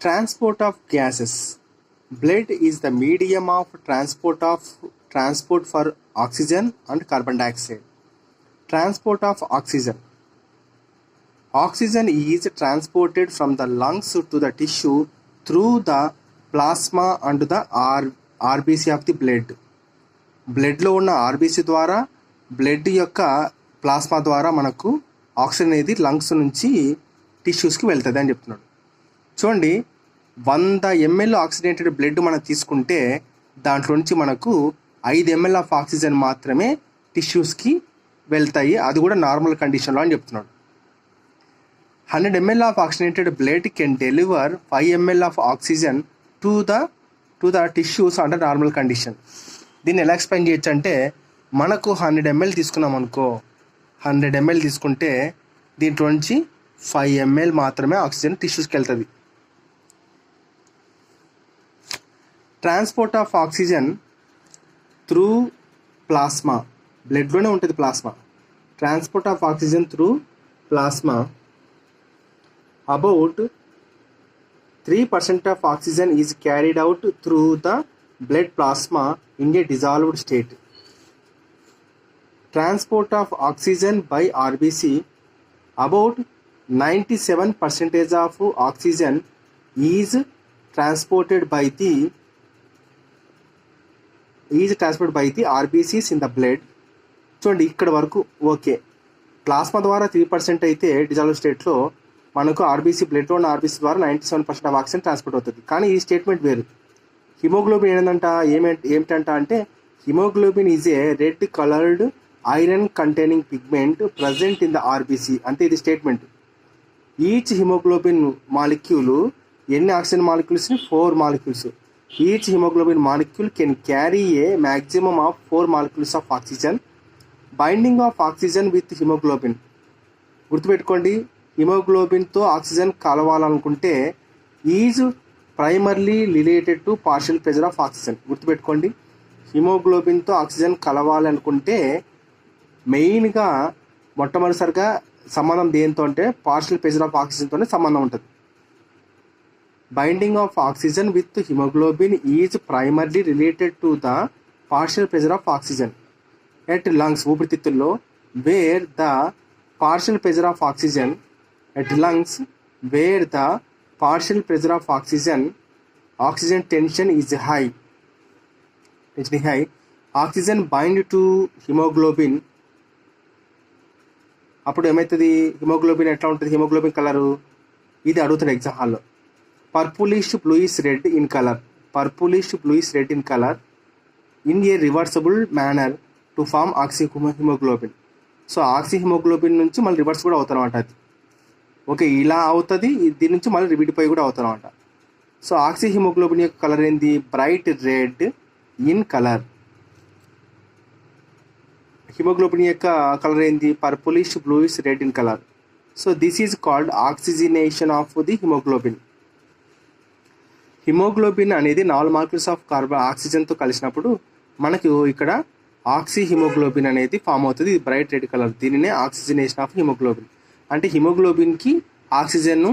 Transport of gases. Blood is the medium of transport for oxygen and carbon dioxide. Transport of oxygen. Oxygen is transported from the lungs to the tissue through the plasma and the RBC of the blood. బ్లడ్లో ఉన్న RBC ద్వారా blood యొక్క plasma ద్వారా మనకు oxygen అనేది lungs నుంచి టిష్యూస్కి వెళ్తుంది అని చెప్తున్నాడు. చూడండి, 100 ml ఆక్సిడేటెడ్ బ్లడ్ మనం తీసుకుంటే దాంట్లో నుంచి మనకు 5 ml ఆఫ్ ఆక్సిజన్ మాత్రమే టిష్యూస్కి వెళ్తాయి, అది కూడా నార్మల్ కండిషన్లో అని చెప్తున్నాడు. 100 ml of oxygenated blood can deliver 5 ml of oxygen to the tissues under normal condition. దీన్ని ఎలా ఎక్స్ప్లెయిన్ చేయొచ్చు అంటే, మనకు 100 ml తీసుకున్నాం అనుకో, 100 ml తీసుకుంటే దీంట్లో నుంచి 5 ml మాత్రమే ఆక్సిజన్ టిష్యూస్కి వెళ్తుంది. Transport of oxygen through plasma, బ్లడ్లోనే ఉంటుంది plasma. Transport of oxygen through plasma. About 3% of oxygen is carried out through the blood plasma in a dissolved state. Transport of oxygen by RBC. About 97% of oxygen is transported by the RBCs in the blood. చూడండి, ఇక్కడ వరకు okay. Plasma ద్వారా 3% అయితే dissolve స్టేట్లో మనకు RBC, బ్లడ్లో ఉన్న RBC ద్వారా 97% ఆఫ్ ఆక్సిజన్ ట్రాన్స్పోర్ట్ అవుతుంది. కానీ ఈ స్టేట్మెంట్ వేరు. హిమోగ్లోబిన్ ఏమిటంట అంటే, haemoglobin is a red coloured iron containing pigment present in the RBC. అంటే ఇది స్టేట్మెంట్. ఈచ్ హిమోగ్లోబిన్ మాలిక్యూల్ ఎన్ని ఆక్సిజన్ మాలిక్యూల్స్ని? 4 molecules. Each haemoglobin molecule can carry a maximum of 4 molecules of oxygen. Binding of oxygen with haemoglobin. గుర్తుపెట్టుకోండి, హిమోగ్లోబిన్తో oxygen కలవాలనుకుంటే is primarily related to partial pressure of oxygen. గుర్తుపెట్టుకోండి, హిమోగ్లోబిన్తో oxygen కలవాలనుకుంటే మెయిన్గా మొట్టమొదటిసారిగా సంబంధం దేంతో అంటే పార్షియల్ ప్రెజర్ ఆఫ్ ఆక్సిజన్తోనే సంబంధం ఉంటుంది. Binding of oxygen with haemoglobin is primarily related to the partial pressure of oxygen at lungs, ఊపిరితిత్తుల్లో. Where the partial pressure of oxygen at lungs, where the partial pressure of oxygen tension is high. Oxygen bind to hemoglobin. అప్పుడు ఏమవుతుంది? Haemoglobin ఎట్లా ఉంటుంది? Haemoglobin colour ఇది అడుగుతాడు exam హాల్లో. Purplish bluish red in colour. Purplish bluish red in colour in a reversible manner to form oxyhaemoglobin. So oxyhaemoglobin నుంచి మళ్ళీ reverse కూడా అవుతారు అన్నమాట. అది ఓకే, ఇలా అవుతుంది. దీని నుంచి మళ్ళీ విడిపోయి కూడా అవుతారు అన్నమాట. సో ఆక్సి హిమోగ్లోబిన్ యొక్క కలర్ ఏంది? Bright red in colour. Haemoglobin యొక్క కలర్ ఏంది? Purplish bluish red in colour. So this is called oxygenation of the haemoglobin. Haemoglobin అనేది 4 మాలిక్యూల్స్ ఆఫ్ ఆక్సిజన్తో కలిసినప్పుడు మనకు ఇక్కడ ఆక్సి హిమోగ్లోబిన్ అనేది ఫామ్ అవుతుంది. ఇది బ్రైట్ రెడ్ కలర్. దీనినే ఆక్సిజనేషన్ ఆఫ్ హిమోగ్లోబిన్. అంటే హిమోగ్లోబిన్కి ఆక్సిజన్ను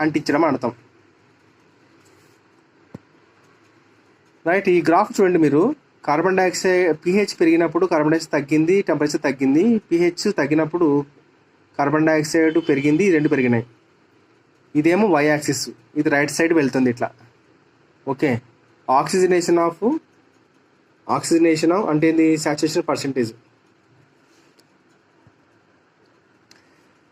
అంటించడం అర్థం. రైట్, ఈ గ్రాఫ్ చూడండి మీరు. కార్బన్ డైఆక్సైడ్ pH పెరిగినప్పుడు కార్బన్ డైఆక్సైడ్ తగ్గింది, టెంపరేచర్ తగ్గింది. pH తగ్గినప్పుడు కార్బన్ డైఆక్సైడ్ పెరిగింది, 2 పెరిగినాయి. ఇదేమో y యాక్సిస్, ఇది రైట్ సైడ్ వెళ్తుంది ఇట్లా. ఓకే, ఆక్సిజనేషన్ ఆఫ్ అంటే ఇది saturation percentage.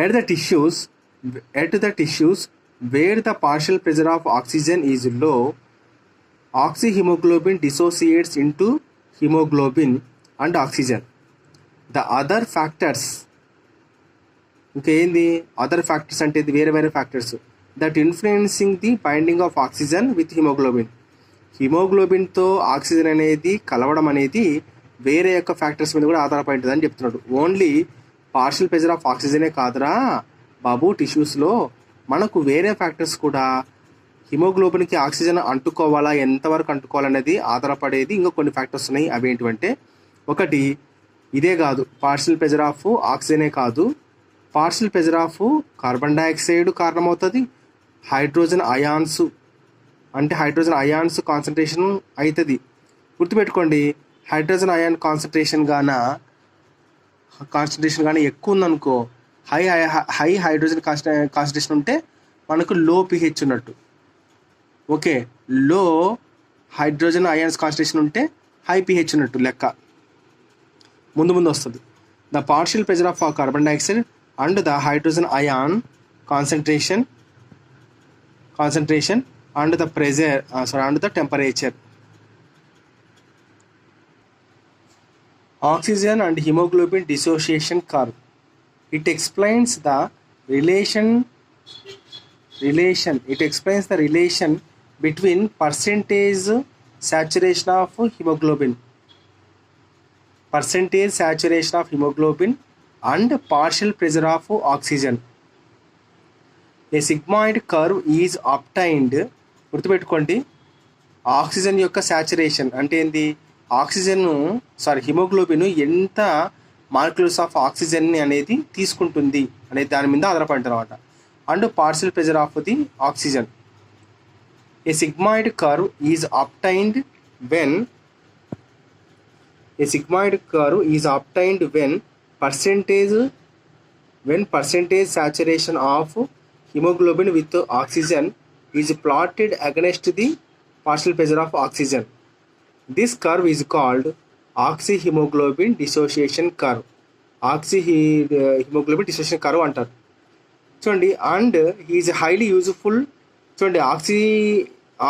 At the tissues where the partial pressure of oxygen is low, oxyhemoglobin dissociates into hemoglobin and oxygen. The other factors, ఇంకేంది other factors అంటే ఇది వేరే factors that influencing the binding of oxygen with haemoglobin. హిమోగ్లోబిన్తో oxygen అనేది కలవడం అనేది వేరే యొక్క ఫ్యాక్టర్స్ మీద కూడా ఆధారపడి ఉంటుంది అని చెప్తున్నాడు. ఓన్లీ పార్షియల్ ప్రెజర్ ఆఫ్ ఆక్సిజనే కాదురా బాబు, టిష్యూస్లో మనకు వేరే ఫ్యాక్టర్స్ కూడా హిమోగ్లోబిన్కి ఆక్సిజన్ అంటుకోవాలా, ఎంతవరకు అంటుకోవాలనేది ఆధారపడేది ఇంకా కొన్ని ఫ్యాక్టర్స్ ఉన్నాయి. అవి ఏంటంటే, ఒకటి ఇదే కాదు, పార్షియల్ ప్రెజర్ ఆఫ్ ఆక్సిజనే కాదు, partial pressure of carbon dioxide కారణమవుతుంది, హైడ్రోజన్ అయాన్స్ అంటే హైడ్రోజన్ అయాన్స్ కాన్సన్ట్రేషన్ అవుతుంది. గుర్తుపెట్టుకోండి, హైడ్రోజన్ అయాన్ కాన్సన్ట్రేషన్ కానీ ఎక్కువ ఉందనుకో, హై హైడ్రోజన్ కాన్సన్ట్రేషన్ ఉంటే మనకు లో pH ఉన్నట్టు. Okay, low hydrogen ions concentration ఉంటే హై pH ఉన్నట్టు లెక్క. ముందు వస్తుంది. The partial pressure of carbon dioxide and the hydrogen ion concentration and the pressure and the temperature. Oxygen and hemoglobin dissociation curve. It explains the relation. It explains the relation between percentage saturation of hemoglobin and partial pressure of oxygen. A sigmoid curve is obtained. గుర్తుపెట్టుకోండి, oxygen యొక్క saturation అంటే ఏంది, haemoglobin ఎంత molecules of oxygen అనేది తీసుకుంటుంది అనేది దాని మీద ఆధారపడి అనమాట. And partial pressure of the oxygen. A sigmoid curve is obtained when percentage saturation of hemoglobin with oxygen is plotted against the partial pressure of oxygen. This curve is called oxyhemoglobin dissociation curve. Oxyhemoglobin dissociation curve అంటారు. చూడండి, and is highly useful. చూడండి,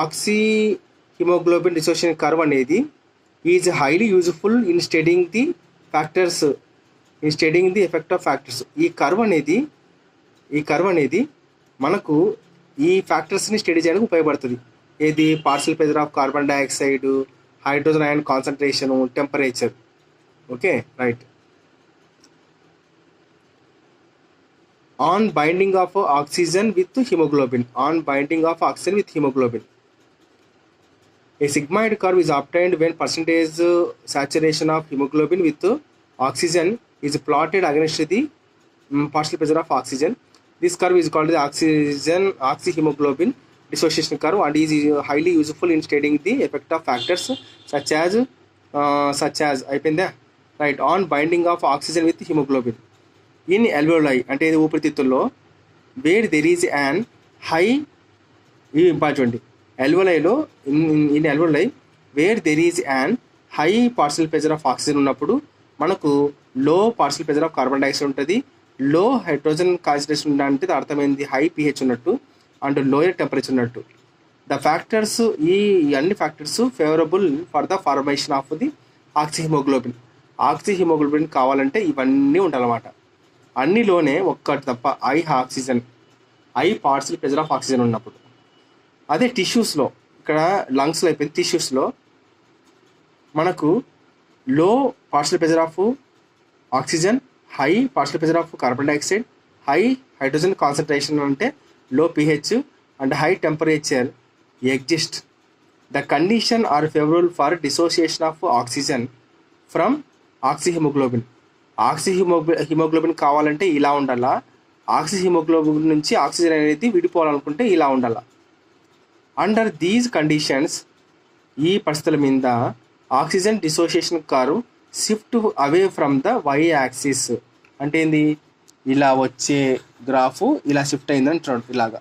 oxyhemoglobin dissociation curve అనేది is highly useful in studying the effect of factors. ఈ curve అనేది మనకు ఈ ఫ్యాక్టర్స్ని study చేయడానికి ఉపయోగపడుతుంది. ఏది, partial pressure of carbon dioxide, hydrogen ion concentration, temperature. Okay, right. On binding of oxygen with haemoglobin. A sigmoid curve is obtained when percentage saturation of hemoglobin with oxygen is plotted against the partial pressure of oxygen. This curve is called the oxyhemoglobin dissociation curve and is highly useful in studying the effect of factors such as right on binding of oxygen with hemoglobin in alveoli అంటే ఊపిరితిత్తుల్లో where there is an high important alveoli where there is an high partial pressure of oxygen ఉన్నప్పుడు మనకు low partial pressure of carbon dioxide ఉంటుంది, low hydrogen concentration అంటే అర్థమైంది high pH ఉన్నట్టు and lower temperature ఉన్నట్టు. The factors, ఈ అన్ని factors favourable for the formation of the oxyhaemoglobin కావాలంటే ఇవన్నీ ఉండాలన్నమాట. అన్నిలోనే ఒక్కటి తప్ప, high partial pressure of oxygen ఉన్నప్పుడు. అదే టిష్యూస్లో, ఇక్కడ లంగ్స్లో అయిపోయింది, టిష్యూస్లో మనకు low partial pressure of oxygen, high partial pressure of carbon dioxide, high hydrogen concentration అంటే low pH and high temperature exist. The condition are favorable for dissociation of oxygen from oxyhemoglobin. Oxyhemoglobin కావాలంటే ఇలా ఉండాలా, ఆక్సిహిమోగ్లోబిన్ నుంచి oxygen అనేది విడిపోవాలనుకుంటే ఇలా ఉండాలా. Under these conditions, ఈ పరిస్థితుల మీద oxygen dissociation curve shift away from the y axis. అంటే ఏంది, ఇలా వచ్చే గ్రాఫ్ ఇలా షిఫ్ట్ అయిందని అంటున్నాడు ఇలాగా.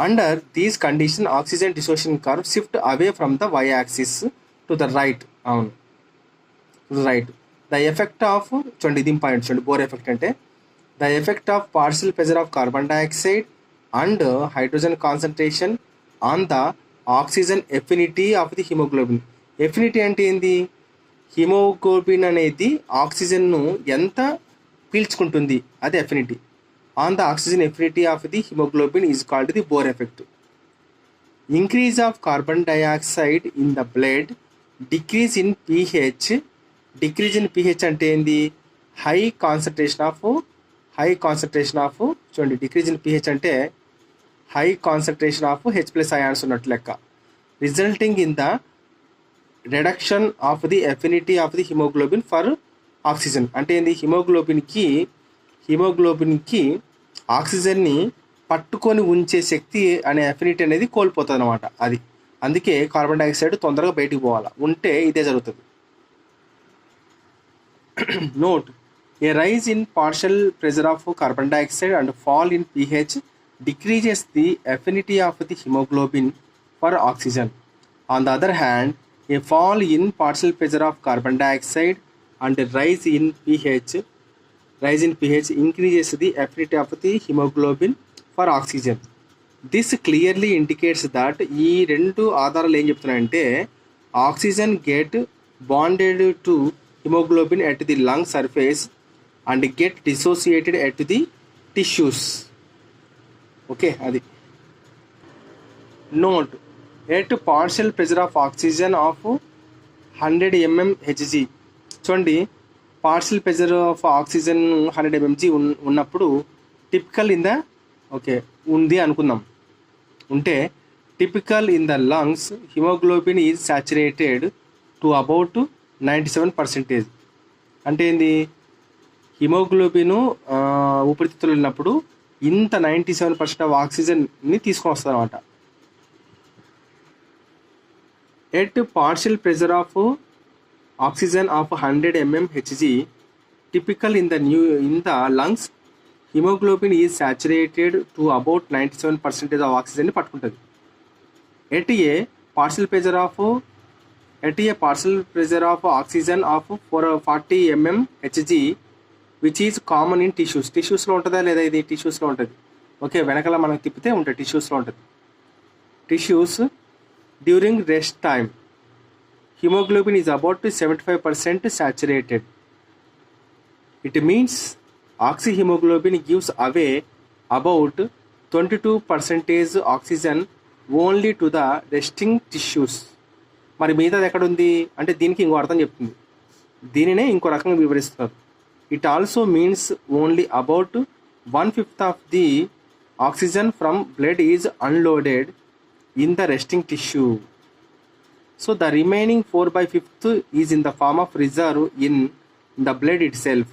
Under these condition oxygen dissociation curve shift away from the y axis to the right. అవును, రైట్. ద ఎఫెక్ట్ ఆఫ్, చూడండి ఇది ఇంపార్టెంట్, చూడండి బోర్ ఎఫెక్ట్ అంటే the effect of partial pressure of carbon dioxide and hydrogen concentration on the oxygen affinity of the haemoglobin. Affinity అంటే ఏంది, haemoglobin అనేది ఆక్సిజన్ను ఎంత పీల్చుకుంటుంది, అది affinity. On the oxygen affinity of the haemoglobin is called the bore effect. Increase of carbon dioxide in the blood, decrease in pH. Decrease in pH అంటే ఏంది, high concentration of చూడండి, డిక్రీజ్ ఇన్ pH అంటే high concentration of H+ ions ఉన్నట్టు లెక్క. Resulting in the reduction of the affinity of the haemoglobin for oxygen. అంటే ఏంది, హిమోగ్లోబిన్కి ఆక్సిజన్ని పట్టుకొని ఉంచే శక్తి అనే అఫినిటీ అనేది కోల్పోతుంది అనమాట. అది అందుకే కార్బన్ డైఆక్సైడ్ తొందరగా బయటికి పోవాలి, ఉంటే ఇదే జరుగుతుంది. Note, a rise in partial pressure of carbon dioxide and fall in pH decreases the affinity of the hemoglobin for oxygen. On the other hand, a fall in partial pressure of carbon dioxide and rise in pH increases the affinity of the hemoglobin for oxygen. This clearly indicates that ఈ రెండు ఆధారాలు ఏం చెప్తున్నాయంటే oxygen get bonded to haemoglobin at the lung surface and get dissociated at the tissues. Okay, అది. Note, at partial pressure of oxygen of 100 mmHg. చూడండి, partial pressure of oxygen 100 mmHg ఉన్నప్పుడు typical in the ఉంది అనుకుందాం. ఉంటే typical in the lungs haemoglobin is saturated to about 97%. అంటే ఏంది, haemoglobin ఊపిరితిత్తులు ఉన్నప్పుడు ఇంత 97% ఆఫ్ ఆక్సిజన్ని తీసుకొని వస్తుంది అనమాట. At partial pressure of oxygen of 100 mmHg typical in the lungs haemoglobin is saturated to about 97% of ఆక్సిజన్ని పట్టుకుంటుంది. At a partial pressure of oxygen of 40 mmHg which is common in టిష్యూస్లో ఉంటుందా లేదా, ఇది టిష్యూస్లో ఉంటుంది. ఓకే, వెనకాల మనం తిప్పితే ఉంటుంది, టిష్యూస్లో ఉంటుంది. Tissues during rest time haemoglobin is about 75% saturated. It means oxyhaemoglobin gives away about 22% oxygen only to the resting tissues. మరి మిగతాది ఎక్కడుంది అంటే దీనికి ఇంకో అర్థం చెప్తుంది, దీనినే ఇంకో రకంగా వివరిస్తున్నారు. It also means only about 1/5 of the oxygen from blood is unloaded in the resting tissue. So the remaining 4/5 is in the form of reserve in the blood itself.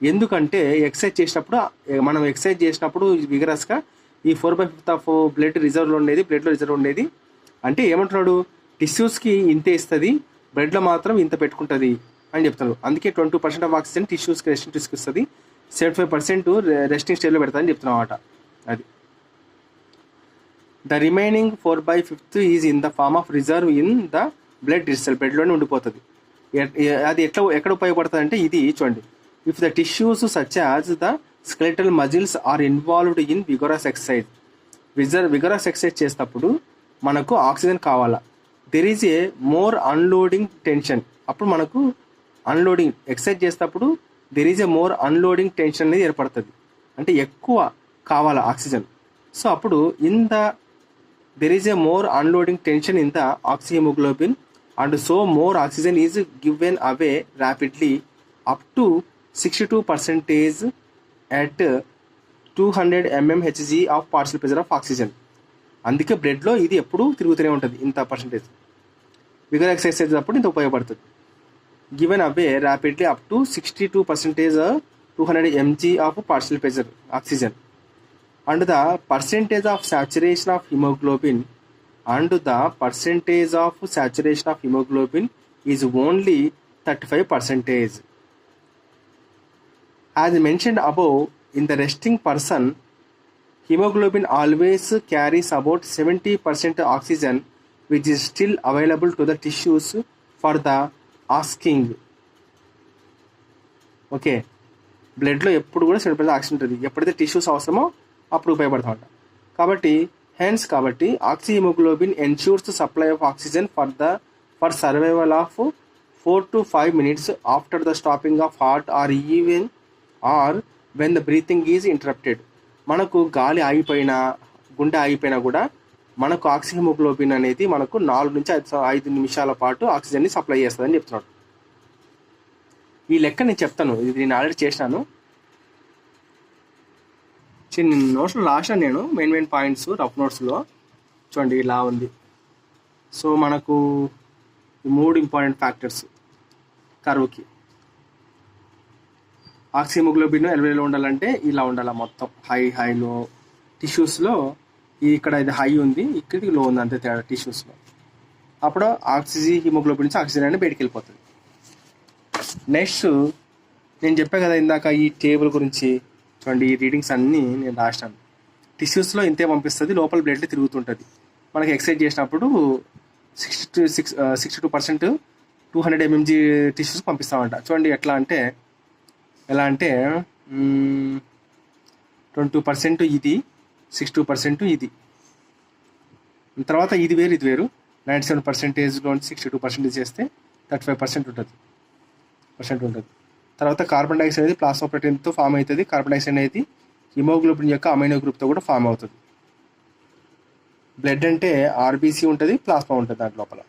ఎందుకంటే ఎక్సర్సైజ్ చేసినప్పుడు విగరస్గా ఈ 4/5 ఆఫ్ బ్లడ్లో ఉండేది అంటే ఏమంటున్నాడు, టిష్యూస్కి ఇంతే ఇస్తుంది, బ్లడ్లో మాత్రం ఇంత పెట్టుకుంటుంది అని చెప్తారు. అందుకే 22% ఆఫ్ ఆక్సిజన్ టిష్యూస్కి రెస్టింగ్ టిష్యూస్కి ఇస్తుంది, 75% రెస్టింగ్ స్టేజ్లో పెడతారని చెప్తున్నాం అన్నమాట. అది the remaining 4/5 is in the form of reserve in the blood itself, బ్లడ్లోనే ఉండిపోతుంది. అది ఎక్కడ ఉపయోగపడుతుంది అంటే ఇది చూడండి, if the tissues such as the skeletal muscles are involved in vigorous exercise చేసినప్పుడు మనకు ఆక్సిజన్ కావాలా, there is a more unloading tension. అప్పుడు మనకు అన్లోడింగ్ ఎక్సర్సైజ్ చేసేటప్పుడు there is a more unloading tension అనేది ఏర్పడుతుంది, అంటే ఎక్కువ కావాలా ఆక్సిజన్. సో అప్పుడు there is a more unloading tension in the oxyhaemoglobin and so more oxygen is given away rapidly up to 62% at 200 mmHg of partial pressure of oxygen. అందుకే బ్లడ్లో ఇది ఎప్పుడు తిరుగుతూనే ఉంటుంది ఇంత పర్సంటేజ్. విగర్ ఎక్సర్సైజ్ అప్పుడు ఇంత ఉపయోగపడుతుంది. Given away rapidly up to 62% 200 mg of partial pressure oxygen. And the percentage of saturation of haemoglobin is only 35%. As mentioned above, in the resting person, hemoglobin always carries about 70% oxygen, which is still available to the tissues for the asking. Okay, బ్లడ్లో ఎప్పుడు కూడా 70% oxygen ఉంటుంది, ఎప్పుడైతే tissues అవసరమో అప్పుడు ఉపయోగపడుతుంట. కాబట్టి oxyhaemoglobin ensures supply of oxygen for survival of 4 to 5 minutes after the stopping of heart or when the breathing is interrupted. మనకు గాలి ఆగిపోయినా గుండె ఆగిపోయినా కూడా మనకు ఆక్సిహిమోగ్లోబిన్ అనేది మనకు 4 నుంచి 5 నిమిషాల పాటు ఆక్సిజన్ని సప్లై చేస్తుందని చెప్తున్నాడు. ఈ లెక్క నేను చెప్తాను, ఇది నేను ఆల్రెడీ చేసినాను, చిన్న నోట్స్లో రాసినాను నేను, మెయిన్ పాయింట్స్ రఫ్ నోట్స్లో. చూడండి ఇలా ఉంది. సో మనకు 3 ఇంపార్టెంట్ ఫ్యాక్టర్స్ కర్వ్కి. ఆక్సిహిమోగ్లోబిన్ 80లో ఉండాలంటే ఇలా ఉండాలి, మొత్తం హైలో టిష్యూస్లో ఇక్కడ ఇది హై ఉంది, ఇక్కడికి లో ఉంది, అంతే తేడా టిష్యూస్లో. అప్పుడు ఆక్సిజన్ హిమోగ్లోబిన్ నుంచి ఆక్సిజన్ అనేది బయటికి వెళ్ళిపోతుంది. నెక్స్ట్ నేను చెప్పాను కదా ఇందాక ఈ టేబుల్ గురించి, చూడండి ఈ రీడింగ్స్ అన్నీ నేను రాసినాను. టిష్యూస్లో ఇంతే పంపిస్తుంది, లోపల బ్లడ్ తిరుగుతుంటుంది. మనకి ఎక్సర్సైజ్ చేసినప్పుడు 62% 200 mg టిష్యూస్ పంపిస్తామంట. చూడండి ఎలా అంటే 22% ఇది, 62% ఇది. తర్వాత ఇది వేరు ఇది వేరు. 97%లో 62% చేస్తే 35% ఉంటుంది. తర్వాత కార్బన్ డైఆక్సైడ్ అనేది ప్లాస్మా ప్రోటీన్తో ఫామ్ అవుతుంది. కార్బన్ డైఆక్సైడ్ అనేది హిమోగ్లోబిన్ యొక్క అమైనో గ్రూప్తో కూడా ఫామ్ అవుతుంది. బ్లడ్ అంటే ఆర్బీసీ ఉంటుంది, ప్లాస్మా ఉంటుంది దాంట్ లోపల.